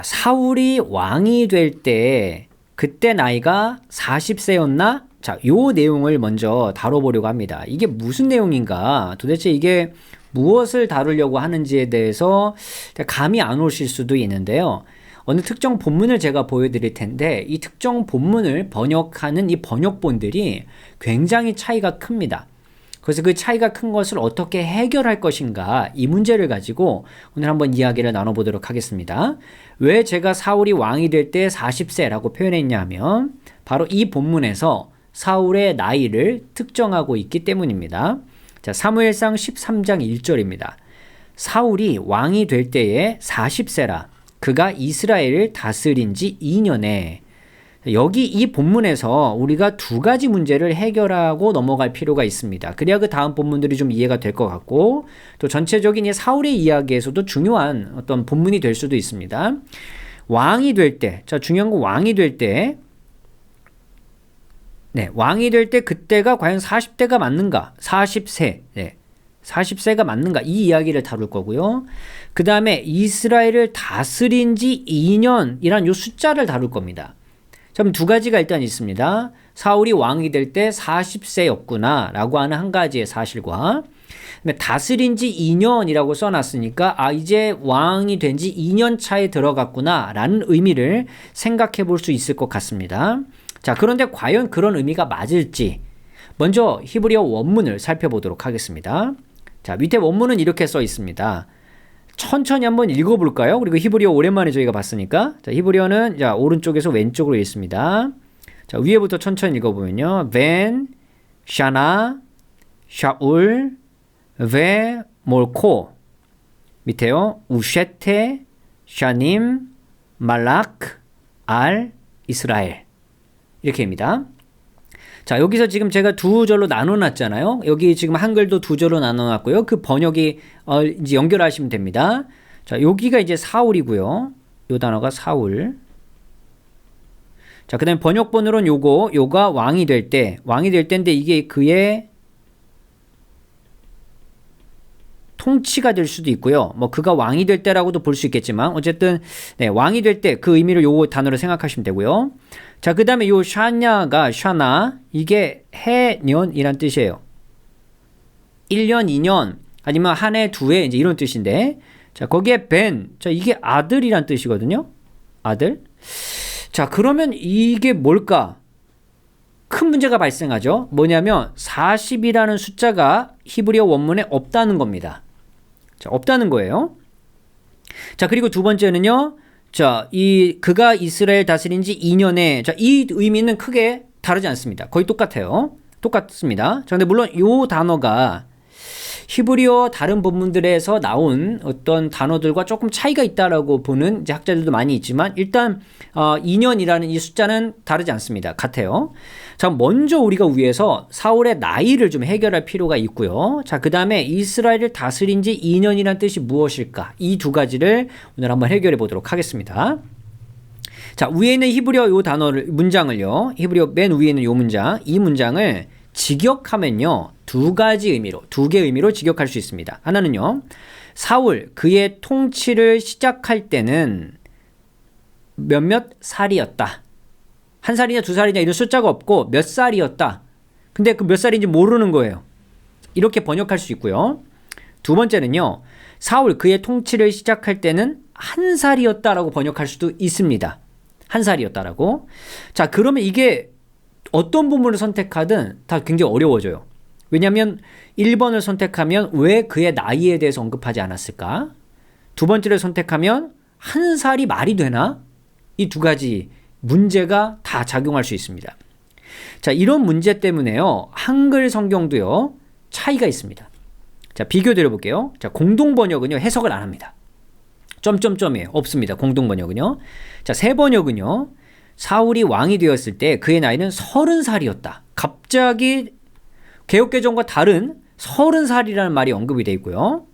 사울이 왕이 될 때 그때 나이가 40세였나? 자, 요 내용을 먼저 다뤄보려고 합니다. 이게 무슨 내용인가? 도대체 이게 무엇을 다루려고 하는지에 대해서 감이 안 오실 수도 있는데요. 어느 특정 본문을 제가 보여드릴 텐데 이 특정 본문을 번역하는 이 번역본들이 굉장히 차이가 큽니다. 그래서 그 차이가 큰 것을 어떻게 해결할 것인가, 이 문제를 가지고 오늘 한번 이야기를 나눠보도록 하겠습니다. 왜 제가 사울이 왕이 될 때 40세라고 표현했냐 하면 바로 이 본문에서 사울의 나이를 특정하고 있기 때문입니다. 자, 사무엘상 13장 1절입니다. 사울이 왕이 될 때에 40세라 그가 이스라엘을 다스린 지 2년에. 여기 이 본문에서 우리가 두 가지 문제를 해결하고 넘어갈 필요가 있습니다. 그래야 그 다음 본문들이 좀 이해가 될 것 같고 또 전체적인 이 사울의 이야기에서도 중요한 어떤 본문이 될 수도 있습니다. 왕이 될 때, 자, 중요한 건 왕이 될 때, 네, 왕이 될 때 그때가 과연 40대가 맞는가? 40세, 네, 40세가 맞는가? 이 이야기를 다룰 거고요. 그 다음에 이스라엘을 다스린 지 2년이란 요 숫자를 다룰 겁니다. 그럼 두 가지가 일단 있습니다. 사울이 왕이 될 때 40세였구나 라고 하는 한 가지의 사실과 다스린 지 2년이라고 써놨으니까 이제 왕이 된 지 2년 차에 들어갔구나 라는 의미를 생각해 볼 수 있을 것 같습니다. 자, 그런데 과연 그런 의미가 맞을지 먼저 히브리어 원문을 살펴보도록 하겠습니다. 자, 밑에 원문은 이렇게 써 있습니다. 천천히 한번 읽어볼까요? 그리고 히브리어 오랜만에 저희가 봤으니까. 자, 히브리어는 자, 오른쪽에서 왼쪽으로 읽습니다. 자, 위에부터 천천히 읽어보면요. 벤, 샤나, 샤울, 베, 몰코. 밑에요. 우셰테, 샤님, 말락, 알, 이스라엘. 이렇게입니다. 자, 여기서 지금 제가 두 절로 나눠놨잖아요. 여기 지금 한글도 두 절로 나눠놨고요. 그 번역이 이제 연결하시면 됩니다. 자, 여기가 이제 사울이고요. 요 단어가 사울. 자, 그 다음에 번역본으로는 요가 왕이 될 때인데 이게 그의 통치가 될 수도 있고요. 뭐 그가 왕이 될 때라고도 볼 수 있겠지만 어쨌든 네, 왕이 될 때 그 의미로 요 단어로 생각하시면 되고요. 자, 그 다음에 요 샤냐가 샤나 이게 해년이란 뜻이에요. 1년, 2년 아니면 한 해, 두 해 이제 이런 뜻인데 자, 거기에 벤, 자, 이게 아들이란 뜻이거든요. 아들. 자, 그러면 이게 뭘까? 큰 문제가 발생하죠. 뭐냐면 40이라는 숫자가 히브리어 원문에 없다는 겁니다. 자, 없다는 거예요. 자, 그리고 두 번째는요. 자, 그가 이스라엘 다스린 지 2년에 자, 이 의미는 크게 다르지 않습니다. 거의 똑같아요. 똑같습니다. 자, 근데 물론 요 단어가 히브리어 다른 본문들에서 나온 어떤 단어들과 조금 차이가 있다라고 보는 이제 학자들도 많이 있지만 일단 2년이라는 이 숫자는 다르지 않습니다. 같아요. 자, 먼저 우리가 위에서 사울의 나이를 좀 해결할 필요가 있고요. 자, 그 다음에 이스라엘을 다스린 지 2년이란 뜻이 무엇일까? 이 두 가지를 오늘 한번 해결해 보도록 하겠습니다. 자, 위에 있는 히브리어 요 문장을요. 히브리어 맨 위에 있는 요 문장, 이 문장을 직역하면요. 두 개 의미로 직역할 수 있습니다. 하나는요. 사울, 그의 통치를 시작할 때는 몇몇 살이었다. 한 살이냐 두 살이냐 이런 숫자가 없고 몇 살이었다. 근데 그 몇 살인지 모르는 거예요. 이렇게 번역할 수 있고요. 두 번째는요. 사울, 그의 통치를 시작할 때는 한 살이었다라고 번역할 수도 있습니다. 한 살이었다라고. 자, 그러면 이게 어떤 부분을 선택하든 다 굉장히 어려워져요. 왜냐하면 1번을 선택하면 왜 그의 나이에 대해서 언급하지 않았을까? 두 번째를 선택하면 한 살이 말이 되나? 이 두 가지 문제가 다 작용할 수 있습니다. 자, 이런 문제 때문에요. 한글 성경도요. 차이가 있습니다. 자, 비교 드려볼게요. 자, 공동 번역은요. 해석을 안 합니다. 점점점이에요. 없습니다. 공동 번역은요. 자, 새 번역은요. 사울이 왕이 되었을 때 그의 나이는 30살이었다. 갑자기 개역개정과 다른 30살이라는 말이 언급이 되어 있고요.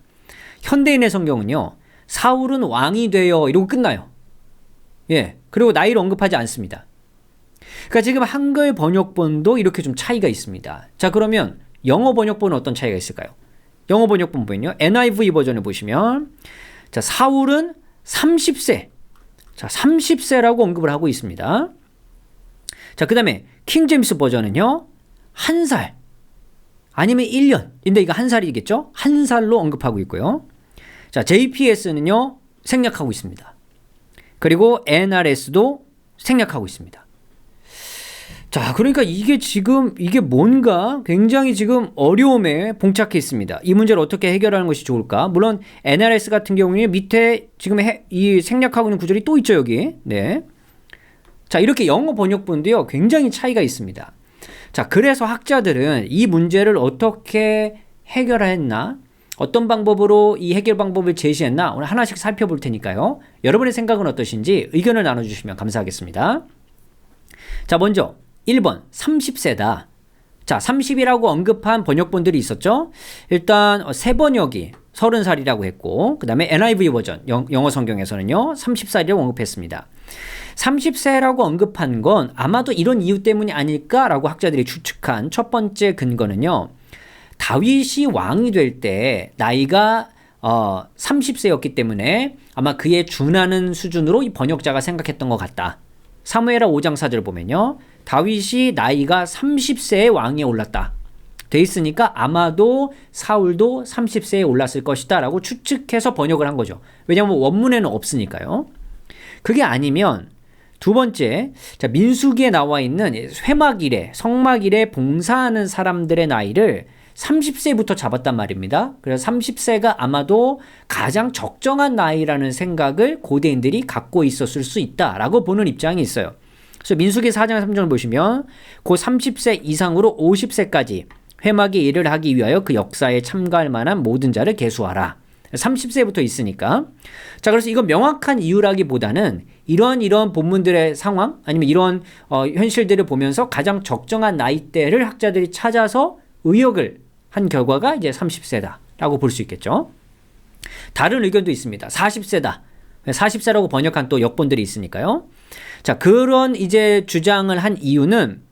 현대인의 성경은요. 사울은 왕이 되어 이러고 끝나요. 예. 그리고 나이를 언급하지 않습니다. 그러니까 지금 한글 번역본도 이렇게 좀 차이가 있습니다. 자, 그러면 영어 번역본은 어떤 차이가 있을까요? 영어 번역본 보면요. NIV 버전을 보시면 자, 사울은 30세. 자, 30세라고 언급을 하고 있습니다. 자, 그 다음에 킹제임스 버전은요, 1살 아니면 1년. 근데 이거 1살이겠죠? 1살로 언급하고 있고요. 자, JPS는요, 생략하고 있습니다. 그리고 NRS도 생략하고 있습니다. 자, 그러니까 이게 뭔가 굉장히 지금 어려움에 봉착해 있습니다. 이 문제를 어떻게 해결하는 것이 좋을까? 물론 NRS 같은 경우는 밑에 지금 이 생략하고 있는 구절이 또 있죠, 여기. 네. 자, 이렇게 영어 번역본도요, 굉장히 차이가 있습니다. 자, 그래서 학자들은 이 문제를 어떻게 해결했나? 어떤 방법으로 이 해결 방법을 제시했나? 오늘 하나씩 살펴볼 테니까요. 여러분의 생각은 어떠신지 의견을 나눠주시면 감사하겠습니다. 자, 먼저 1번 30세다. 자, 30이라고 언급한 번역본들이 있었죠. 일단 새 번역이 30살이라고 했고, 그 다음에 NIV 버전 영어 성경에서는요 30살이라고 언급했습니다. 30세라고 언급한 건 아마도 이런 이유 때문이 아닐까라고 학자들이 추측한 첫 번째 근거는요, 다윗이 왕이 될 때 나이가 30세였기 때문에 아마 그에 준하는 수준으로 이 번역자가 생각했던 것 같다. 사무엘하 5장 4절 보면요, 다윗이 나이가 30세에 왕위에 올랐다 돼 있으니까 아마도 사울도 30세에 올랐을 것이다 라고 추측해서 번역을 한 거죠. 왜냐하면 원문에는 없으니까요. 그게 아니면 두 번째, 자, 민수기에 나와 있는 회막 이래, 성막 이래 봉사하는 사람들의 나이를 30세부터 잡았단 말입니다. 그래서 30세가 아마도 가장 적정한 나이라는 생각을 고대인들이 갖고 있었을 수 있다라고 보는 입장이 있어요. 그래서 민수기 4장 3절을 보시면 그 30세 이상으로 50세까지 회막의 일을 하기 위하여 그 역사에 참가할 만한 모든 자를 계수하라. 30세부터 있으니까. 자, 그래서 이건 명확한 이유라기보다는 이런 본문들의 상황 아니면 이런 현실들을 보면서 가장 적정한 나이대를 학자들이 찾아서 의역을 한 결과가 이제 30세다라고 볼 수 있겠죠. 다른 의견도 있습니다. 40세다. 40세라고 번역한 또 역본들이 있으니까요. 자, 그런 이제 주장을 한 이유는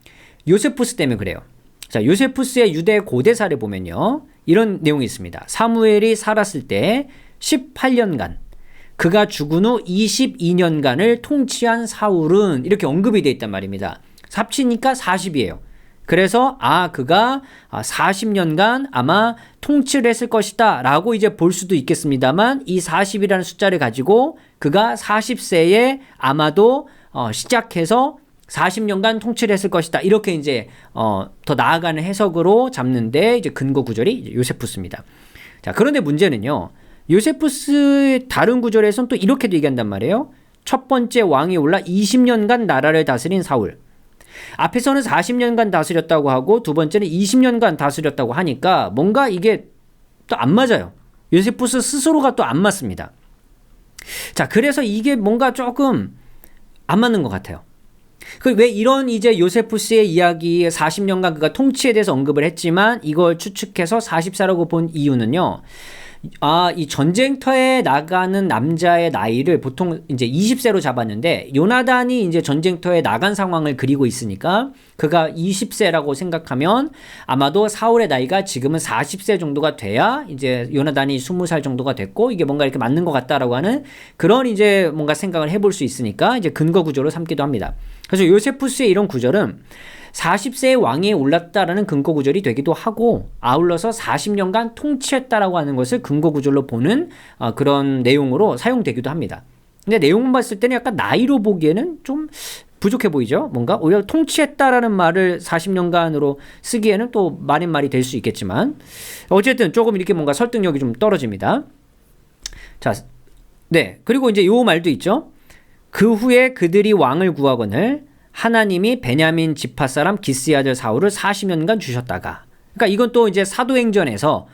요세푸스 때문에 그래요. 자, 요세푸스의 유대 고대사를 보면요, 이런 내용이 있습니다. 사무엘이 살았을 때 18년간, 그가 죽은 후 22년간을 통치한 사울은 이렇게 언급이 되어 있단 말입니다. 합치니까 40이에요. 그래서 그가 40년간 아마 통치를 했을 것이다 라고 이제 볼 수도 있겠습니다만, 이 40이라는 숫자를 가지고 그가 40세에 아마도 시작해서 40년간 통치를 했을 것이다, 이렇게 이제 더 나아가는 해석으로 잡는데 이제 근거 구절이 요세푸스입니다. 자, 그런데 문제는요, 요세푸스의 다른 구절에서는 또 이렇게도 얘기한단 말이에요. 첫 번째 왕이 올라 20년간 나라를 다스린 사울. 앞에서는 40년간 다스렸다고 하고 두 번째는 20년간 다스렸다고 하니까 뭔가 이게 또 안 맞아요. 요세푸스 스스로가 또 안 맞습니다. 자, 그래서 이게 뭔가 조금 안 맞는 것 같아요. 왜 이런 이제 요세푸스의 이야기 40년간 그가 통치에 대해서 언급을 했지만 이걸 추측해서 40세라고 본 이유는요, 이 전쟁터에 나가는 남자의 나이를 보통 이제 20세로 잡았는데, 요나단이 이제 전쟁터에 나간 상황을 그리고 있으니까 그가 20세라고 생각하면 아마도 사울의 나이가 지금은 40세 정도가 돼야 이제 요나단이 20살 정도가 됐고, 이게 뭔가 이렇게 맞는 것 같다라고 하는 그런 이제 뭔가 생각을 해볼 수 있으니까 이제 근거 구조로 삼기도 합니다. 그래서 요세푸스의 이런 구절은 40세의 왕위에 올랐다라는 근거 구절이 되기도 하고, 아울러서 40년간 통치했다라고 하는 것을 근거 구절로 보는 그런 내용으로 사용되기도 합니다. 근데 내용만 봤을 때는 약간 나이로 보기에는 좀 부족해 보이죠? 뭔가 오히려 통치했다라는 말을 40년간으로 쓰기에는 또 말이 될 수 있겠지만, 어쨌든 조금 이렇게 뭔가 설득력이 좀 떨어집니다. 자, 네. 그리고 이제 요 말도 있죠. 그 후에 그들이 왕을 구하거늘 하나님이 베냐민 지파 사람 기스의 아들 사울을 40년간 주셨다가, 그러니까 이건 또 이제 사도행전에서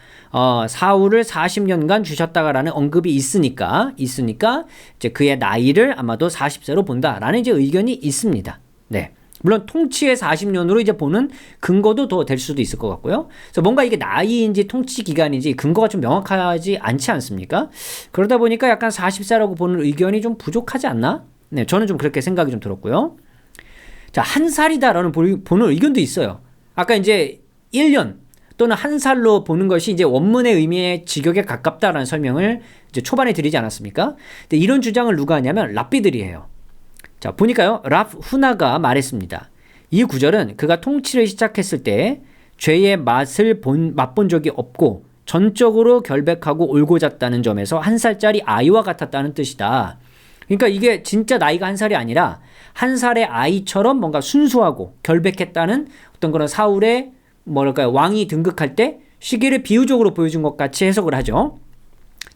사울을 40년간 주셨다가라는 언급이 있으니까 이제 그의 나이를 아마도 40세로 본다라는 이제 의견이 있습니다. 네. 물론 통치의 40년으로 이제 보는 근거도 더 될 수도 있을 것 같고요. 그래서 뭔가 이게 나이인지 통치 기간인지 근거가 좀 명확하지 않지 않습니까? 그러다 보니까 약간 40세라고 보는 의견이 좀 부족하지 않나? 네, 저는 좀 그렇게 생각이 좀 들었고요. 자, 1살이다라는 보는 의견도 있어요. 아까 이제 1년 또는 한 살로 보는 것이 이제 원문의 의미의 직역에 가깝다라는 설명을 이제 초반에 드리지 않았습니까? 근데 이런 주장을 누가 하냐면 랍비들이 해요. 자, 보니까요. 랍 후나가 말했습니다. 이 구절은 그가 통치를 시작했을 때 죄의 맛을 맛본 적이 없고 전적으로 결백하고 올고잤다는 점에서 한 살짜리 아이와 같았다는 뜻이다. 그러니까 이게 진짜 나이가 한 살이 아니라 한 살의 아이처럼 뭔가 순수하고 결백했다는 어떤 그런 사울의 뭐랄까요, 왕이 등극할 때 시기를 비유적으로 보여준 것 같이 해석을 하죠.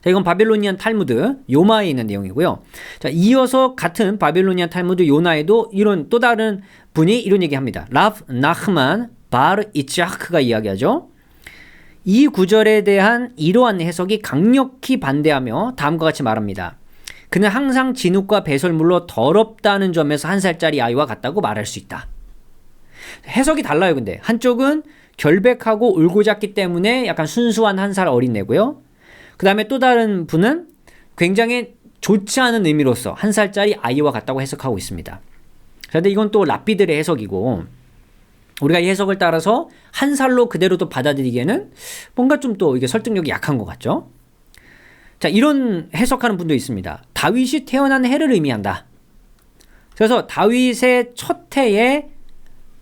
자, 이건 바빌로니안 탈무드 요마에 있는 내용이고요. 자, 이어서 같은 바빌로니안 탈무드 요나에도 이런 또 다른 분이 이런 얘기합니다. 랍 나흐만 바르 이츠하크가 이야기하죠. 이 구절에 대한 이러한 해석이 강력히 반대하며 다음과 같이 말합니다. 그는 항상 진흙과 배설물로 더럽다는 점에서 한 살짜리 아이와 같다고 말할 수 있다. 해석이 달라요. 근데 한쪽은 결백하고 울고잤기 때문에 약간 순수한 한 살 어린애고요. 그 다음에 또 다른 분은 굉장히 좋지 않은 의미로서 한 살짜리 아이와 같다고 해석하고 있습니다. 그런데 이건 또 랍비들의 해석이고 우리가 이 해석을 따라서 한 살로 그대로 또 받아들이기에는 뭔가 좀 또 이게 설득력이 약한 것 같죠. 자, 이런 해석하는 분도 있습니다. 다윗이 태어난 해를 의미한다. 그래서 다윗의 첫 해에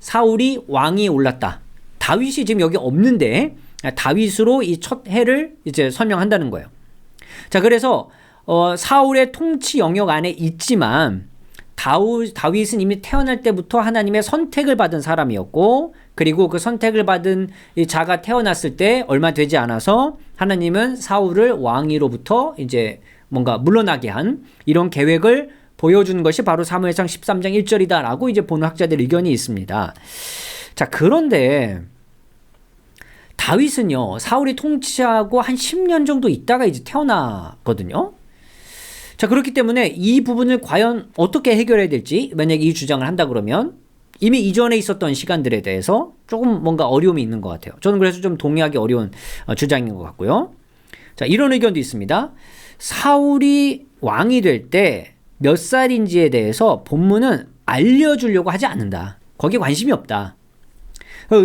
사울이 왕이 올랐다. 다윗이 지금 여기 없는데 다윗으로 이 첫 해를 이제 설명한다는 거예요. 자, 그래서 사울의 통치 영역 안에 있지만 다윗은 이미 태어날 때부터 하나님의 선택을 받은 사람이었고, 그리고 그 선택을 받은 이 자가 태어났을 때 얼마 되지 않아서 하나님은 사울을 왕위로부터 이제 뭔가 물러나게 한 이런 계획을 보여준 것이 바로 사무엘상 13장 1절이다라고 이제 보는 학자들 의견이 있습니다. 자, 그런데 다윗은요, 사울이 통치하고 한 10년 정도 있다가 이제 태어났거든요. 자, 그렇기 때문에 이 부분을 과연 어떻게 해결해야 될지, 만약에 이 주장을 한다 그러면 이미 이전에 있었던 시간들에 대해서 조금 뭔가 어려움이 있는 것 같아요. 저는 그래서 좀 동의하기 어려운 주장인 것 같고요. 자, 이런 의견도 있습니다. 사울이 왕이 될 때 몇 살인지에 대해서 본문은 알려주려고 하지 않는다. 거기에 관심이 없다.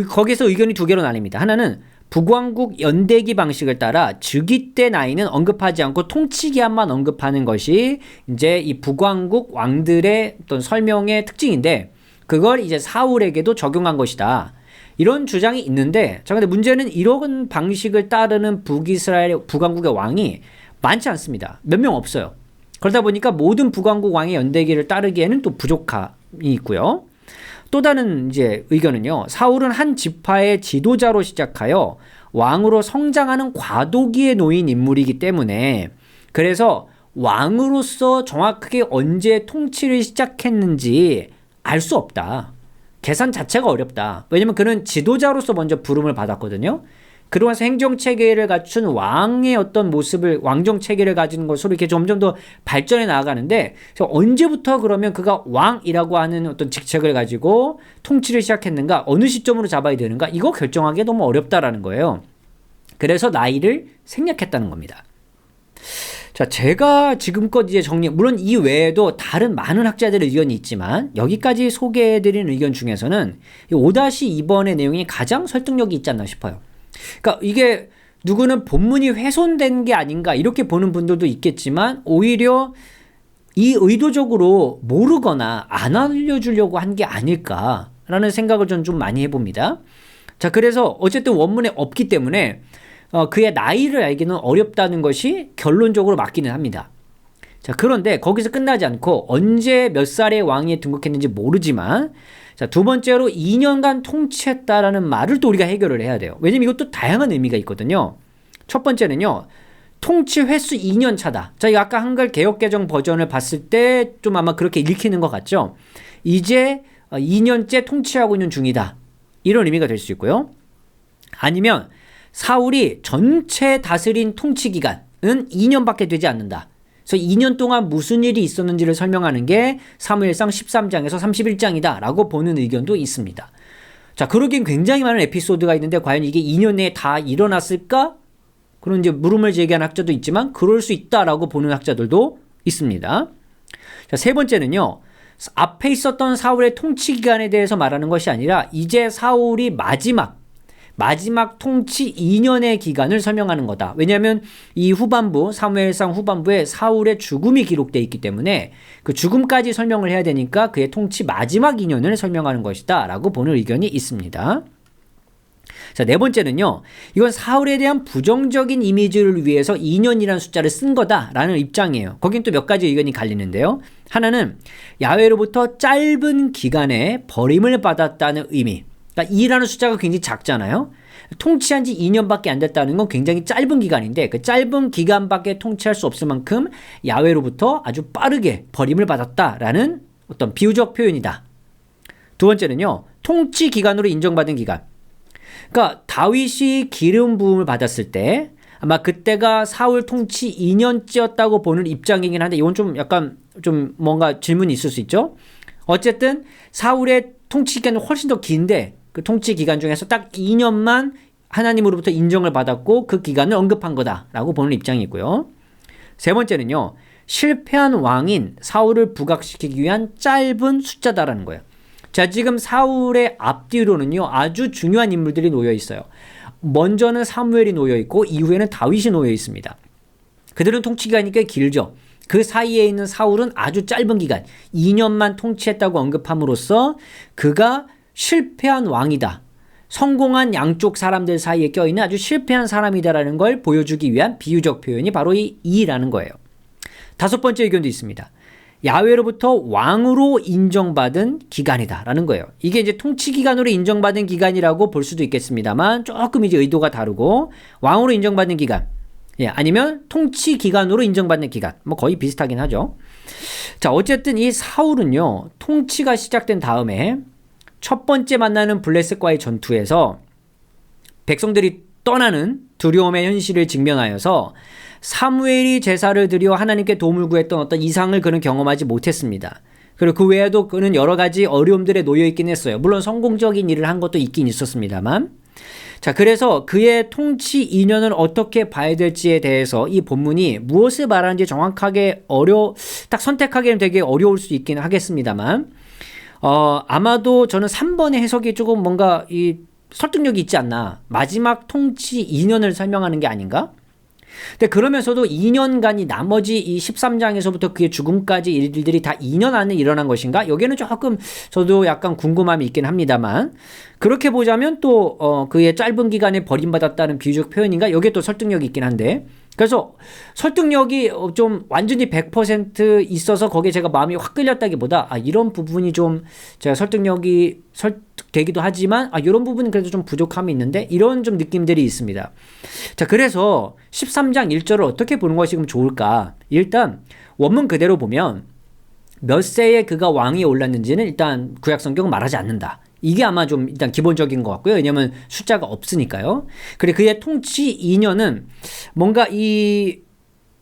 거기서 의견이 두 개로 나뉩니다. 하나는 북왕국 연대기 방식을 따라 즉위 때 나이는 언급하지 않고 통치 기한만 언급하는 것이 이제 이 북왕국 왕들의 어떤 설명의 특징인데 그걸 이제 사울에게도 적용한 것이다. 이런 주장이 있는데, 자, 근데 문제는 이런 방식을 따르는 북왕국의 왕이 많지 않습니다. 몇 명 없어요. 그러다 보니까 모든 북왕국 왕의 연대기를 따르기에는 또 부족함이 있고요. 또 다른 이제 의견은요, 사울은 한 지파의 지도자로 시작하여 왕으로 성장하는 과도기에 놓인 인물이기 때문에 그래서 왕으로서 정확하게 언제 통치를 시작했는지 알 수 없다. 계산 자체가 어렵다. 왜냐면 그는 지도자로서 먼저 부름을 받았거든요. 그러면서 행정체계를 갖춘 왕의 어떤 모습을, 왕정체계를 가진 것으로 이렇게 점점 더 발전해 나아가는데, 언제부터 그러면 그가 왕이라고 하는 어떤 직책을 가지고 통치를 시작했는가, 어느 시점으로 잡아야 되는가, 이거 결정하기 너무 어렵다라는 거예요. 그래서 나이를 생략했다는 겁니다. 자, 제가 지금껏 이제 물론 이 외에도 다른 많은 학자들의 의견이 있지만, 여기까지 소개해드린 의견 중에서는 5-2번의 내용이 가장 설득력이 있지 않나 싶어요. 그러니까 이게 누구는 본문이 훼손된 게 아닌가 이렇게 보는 분들도 있겠지만 오히려 이 의도적으로 모르거나 안 알려주려고 한 게 아닐까라는 생각을 저는 좀 많이 해봅니다. 자, 그래서 어쨌든 원문에 없기 때문에 그의 나이를 알기는 어렵다는 것이 결론적으로 맞기는 합니다. 자, 그런데 거기서 끝나지 않고 언제 몇 살의 왕위에 등극했는지 모르지만, 자, 두 번째로 2년간 통치했다라는 말을 또 우리가 해결을 해야 돼요. 왜냐면 이것도 다양한 의미가 있거든요. 첫 번째는요, 통치 횟수 2년 차다. 자, 이 아까 한글 개역개정 버전을 봤을 때 좀 아마 그렇게 읽히는 것 같죠. 이제 2년째 통치하고 있는 중이다. 이런 의미가 될 수 있고요. 아니면 사울이 전체 다스린 통치 기간은 2년밖에 되지 않는다. 그래서 2년 동안 무슨 일이 있었는지를 설명하는 게 사무엘상 13장에서 31장이다 라고 보는 의견도 있습니다. 자, 그러긴 굉장히 많은 에피소드가 있는데 과연 이게 2년 내에 다 일어났을까? 그런 이제 물음을 제기하는 학자도 있지만 그럴 수 있다라고 보는 학자들도 있습니다. 자, 세 번째는요, 앞에 있었던 사울의 통치 기간에 대해서 말하는 것이 아니라 이제 사울이 마지막 마지막 통치 2년의 기간을 설명하는 거다. 왜냐하면 이 후반부, 사무엘상 후반부에 사울의 죽음이 기록되어 있기 때문에 그 죽음까지 설명을 해야 되니까 그의 통치 마지막 2년을 설명하는 것이다 라고 보는 의견이 있습니다. 자, 네 번째는요. 이건 사울에 대한 부정적인 이미지를 위해서 2년이라는 숫자를 쓴 거다라는 입장이에요. 거긴 또 몇 가지 의견이 갈리는데요. 하나는 야훼로부터 짧은 기간에 버림을 받았다는 의미. 그러니까 2라는 숫자가 굉장히 작잖아요. 통치한 지 2년밖에 안 됐다는 건 굉장히 짧은 기간인데 그 짧은 기간밖에 통치할 수 없을 만큼 야훼로부터 아주 빠르게 버림을 받았다라는 어떤 비유적 표현이다. 두 번째는요. 통치 기간으로 인정받은 기간. 그러니까 다윗이 기름 부음을 받았을 때 아마 그때가 사울 통치 2년째였다고 보는 입장이긴 한데 이건 좀 약간 좀 뭔가 질문이 있을 수 있죠. 어쨌든 사울의 통치 기간은 훨씬 더 긴데 그 통치 기간 중에서 딱 2년만 하나님으로부터 인정을 받았고 그 기간을 언급한 거다라고 보는 입장이 있고요. 세 번째는요. 실패한 왕인 사울을 부각시키기 위한 짧은 숫자다라는 거예요. 자, 지금 사울의 앞뒤로는요, 아주 중요한 인물들이 놓여 있어요. 먼저는 사무엘이 놓여 있고, 이후에는 다윗이 놓여 있습니다. 그들은 통치 기간이 꽤 길죠. 그 사이에 있는 사울은 아주 짧은 기간, 2년만 통치했다고 언급함으로써 그가 실패한 왕이다. 성공한 양쪽 사람들 사이에 껴있는 아주 실패한 사람이다라는 걸 보여주기 위한 비유적 표현이 바로 이 2라는 거예요. 다섯 번째 의견도 있습니다. 야훼로부터 왕으로 인정받은 기간이다라는 거예요. 이게 이제 통치 기간으로 인정받은 기간이라고 볼 수도 있겠습니다만 조금 이제 의도가 다르고 왕으로 인정받는 기간, 아니면 통치 기간으로 인정받는 기간, 뭐 거의 비슷하긴 하죠. 자, 어쨌든 이 사울은요, 통치가 시작된 다음에 첫 번째 만나는 블레셋과의 전투에서 백성들이 떠나는 두려움의 현실을 직면하여서 사무엘이 제사를 드려 하나님께 도움을 구했던 어떤 이상을 그는 경험하지 못했습니다. 그리고 그 외에도 그는 여러 가지 어려움들에 놓여 있긴 했어요. 물론 성공적인 일을 한 것도 있긴 있었습니다만. 자, 그래서 그의 통치 2년을 어떻게 봐야 될지에 대해서 이 본문이 무엇을 말하는지 정확하게 딱 선택하기는 되게 어려울 수 있긴 하겠습니다만, 아마도 저는 3번의 해석이 조금 뭔가 이 설득력이 있지 않나. 마지막 통치 2년을 설명하는 게 아닌가? 근데 그러면서도 2년간이 나머지 이 13장에서부터 그의 죽음까지 일들이 다 2년 안에 일어난 것인가? 여기에는 조금 저도 약간 궁금함이 있긴 합니다만, 그렇게 보자면 또 그의 짧은 기간에 버림받았다는 비유적 표현인가? 여기에 또 설득력이 있긴 한데, 그래서 설득력이 좀 완전히 100% 있어서 거기에 제가 마음이 확 끌렸다기보다 이런 부분이 좀 제가 설득력이 설득되기도 하지만 이런 부분은 그래도 좀 부족함이 있는데 이런 좀 느낌들이 있습니다. 자, 그래서 13장 1절을 어떻게 보는 것이 그럼 좋을까? 일단 원문 그대로 보면 몇 세에 그가 왕이 올랐는지는 일단 구약 성경은 말하지 않는다. 이게 아마 좀 일단 기본적인 것 같고요. 왜냐면 숫자가 없으니까요. 그리고 그의 통치 2년은 뭔가 이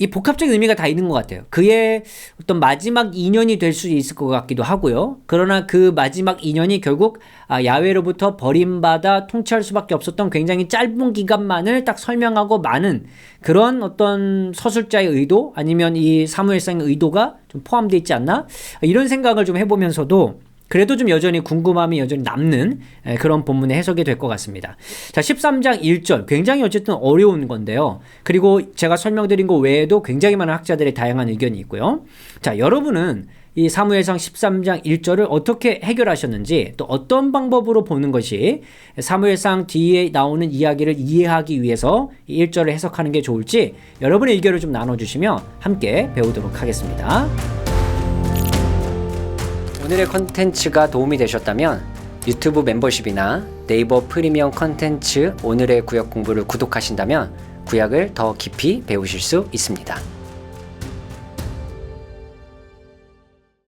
복합적인 의미가 다 있는 것 같아요. 그의 어떤 마지막 2년이 될 수 있을 것 같기도 하고요. 그러나 그 마지막 2년이 결국 야훼로부터 버림받아 통치할 수밖에 없었던 굉장히 짧은 기간만을 딱 설명하고 많은 그런 어떤 서술자의 의도 아니면 이 사무엘상의 의도가 좀 포함되어 있지 않나? 이런 생각을 좀 해보면서도 그래도 좀 여전히 궁금함이 여전히 남는 그런 본문의 해석이 될 것 같습니다. 자, 13장 1절 굉장히 어쨌든 어려운 건데요. 그리고 제가 설명드린 것 외에도 굉장히 많은 학자들의 다양한 의견이 있고요. 자, 여러분은 이 사무엘상 13장 1절을 어떻게 해결하셨는지 또 어떤 방법으로 보는 것이 사무엘상 뒤에 나오는 이야기를 이해하기 위해서 이 1절을 해석하는 게 좋을지 여러분의 의견을 좀 나눠주시면 함께 배우도록 하겠습니다. 오늘의 컨텐츠가 도움이 되셨다면 유튜브 멤버십이나 네이버 프리미엄 컨텐츠 오늘의 구약 공부를 구독하신다면 구약을 더 깊이 배우실 수 있습니다.